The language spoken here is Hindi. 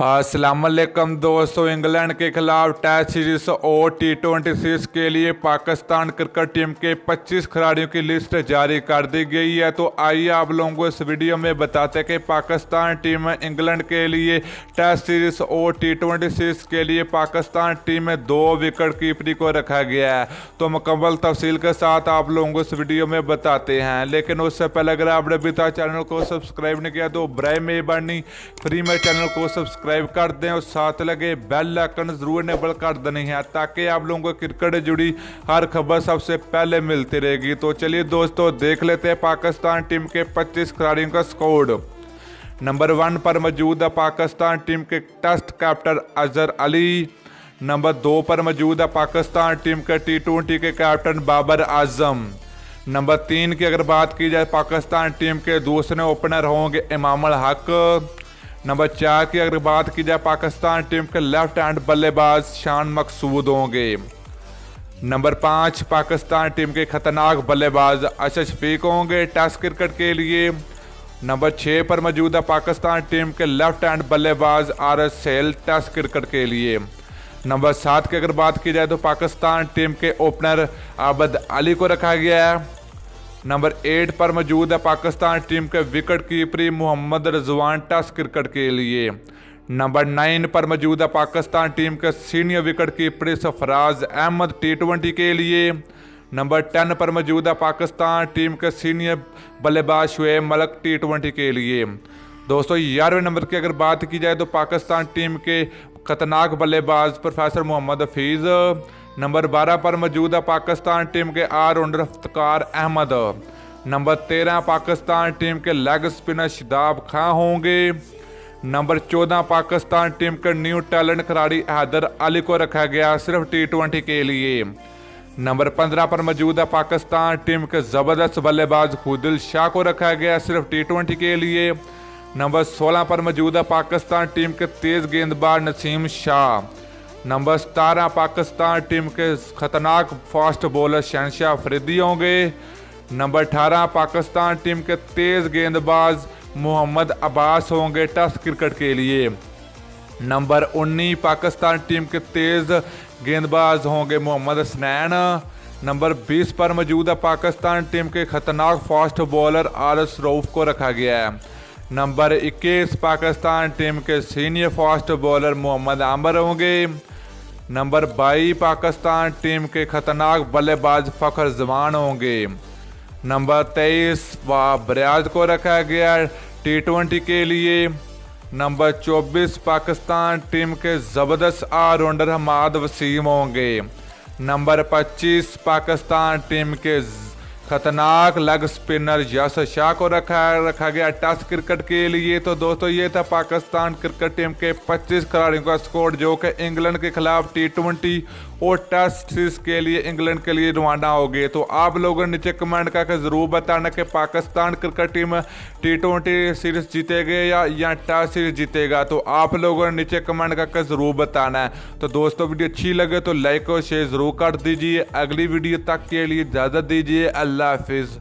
अस्सलाम वालेकुम दोस्तों, इंग्लैंड के खिलाफ टेस्ट सीरीज और T20 सीरीज के लिए पाकिस्तान क्रिकेट टीम के 25 खिलाड़ियों की लिस्ट जारी कर दी गई है। तो आइए आप लोगों को इस वीडियो में बताते हैं कि पाकिस्तान टीम में इंग्लैंड के लिए टेस्ट सीरीज और T20 सीरीज के लिए पाकिस्तान टीम में 2 विकेट कीपरी को रखा गया है। तो मुकम्मल तफसील के साथ आप लोगों को इस वीडियो में बताते हैं, लेकिन उससे पहले अगर आपने अभी तक चैनल को सब्सक्राइब नहीं किया तो बराए मेहरबानी फ्री में चैनल को सब्सक्राइब कर दें और साथ लगे बेल आइकन जरूर इनेबल कर देनी है ताकि आप लोगों को क्रिकेट से जुड़ी हर खबर सबसे पहले मिलती रहेगी। तो चलिए दोस्तों देख लेते हैं पाकिस्तान टीम के 25 खिलाड़ियों का स्क्वाड। नंबर 1 पर मौजूद है पाकिस्तान टीम के test captain Azhar Ali. Number 2 पर मौजूद है पाकिस्तान टीम के T20 के कैप्टन बाबर आजम। नंबर 3 की अगर बात की जाए पाकिस्तान टीम के दूसरे ओपनर होंगे इमाम अल हक। नंबर 4 की अगर बात की जाए पाकिस्तान टीम के लेफ्ट हैंड बल्लेबाज शान मकसूद होंगे। नंबर 5 पाकिस्तान टीम के खतरनाक बल्लेबाज अर्शद शफीक होंगे टेस्ट क्रिकेट के लिए। नंबर 6 पर मौजूद है पाकिस्तान टीम के लेफ्ट हैंड बल्लेबाज आरिफ सेल टेस्ट क्रिकेट के लिए। नंबर 7 की अगर बात की जाए तो पाकिस्तान टीम के ओपनर आबद अली को रखा गया है। नंबर 8 पर मौजूद है पाकिस्तान टीम के विकेट कीपरी मोहम्मद रिजवान टेस्ट क्रिकेट के लिए। नंबर 9 पर मौजूद है पाकिस्तान टीम के सीनियर विकेट कीपरी सरफराज अहमद T20 के लिए। नंबर 10 पर मौजूद है पाकिस्तान टीम के सीनियर बल्लेबाज शुएब मलिक T20 के लिए। दोस्तों 11वें नंबर की अगर बात की जाए तो पाकिस्तान टीम के खतरनाक बल्लेबाज प्रोफेसर मोहम्मद हफीज़। नंबर 12 पर मौजूद है पाकिस्तान टीम के allrounder Iftikhar Ahmed. Number 13 Pakistan team के लेग स्पिनर शादाब खान होंगे। नंबर 14 पाकिस्तान टीम के न्यू टैलेंट खिलाड़ी हैदर अली को रखा गया सिर्फ T20 के लिए। नंबर 15 पर मौजूद है पाकिस्तान टीम के ज़बरदस्त बल्लेबाज खुदिल शाह को रखा गया सिर्फ T20 के लिए। नंबर 16 पर मौजूद है पाकिस्तान टीम के तेज़ गेंदबाज नसीम शाह। नंबर 17 पाकिस्तान टीम के खतरनाक फास्ट बॉलर शहनशाह अफरीदी होंगे। नंबर 18 पाकिस्तान टीम के तेज़ गेंदबाज मोहम्मद अब्बास होंगे टेस्ट क्रिकेट के लिए। नंबर 19 पाकिस्तान टीम के तेज़ गेंदबाज होंगे मोहम्मद हसनैन। नंबर 20 पर मौजूद है पाकिस्तान टीम के खतरनाक फास्ट बॉलर आरिफ रऊफ को रखा गया है। नंबर 21 पाकिस्तान टीम के senior fast bowler Mohammad Amir होंगे। नंबर 22 पाकिस्तान टीम के खतरनाक बल्लेबाज फ़खर जमान होंगे। नंबर 23 बरियाज को रखा गया T20 के लिए। नंबर 24 पाकिस्तान टीम के ज़बरदस्त ऑलराउंडर हमाद वसीम होंगे। नंबर 25 पाकिस्तान टीम के खतरनाक लेग स्पिनर यासिर शाह को रखा गया टेस्ट क्रिकेट के लिए। तो दोस्तों ये था पाकिस्तान क्रिकेट टीम के 25 खिलाड़ियों का स्क्वाड जो कि इंग्लैंड के खिलाफ T20 और टेस्ट सीरीज के लिए इंग्लैंड के लिए रवाना हो गए। तो आप लोगों ने नीचे कमेंट करके ज़रूर बताना कि Pakistan cricket team T20 series जीतेगा या टेस्ट सीरीज जीतेगा। तो आप लोगों ने नीचे कमेंट करके ज़रूर बताना है। तो दोस्तों वीडियो अच्छी लगे तो लाइक और शेयर ज़रूर कर दीजिए। अगली वीडियो तक के लिए इजाज़त दीजिए। अल्लाह हाफिज़।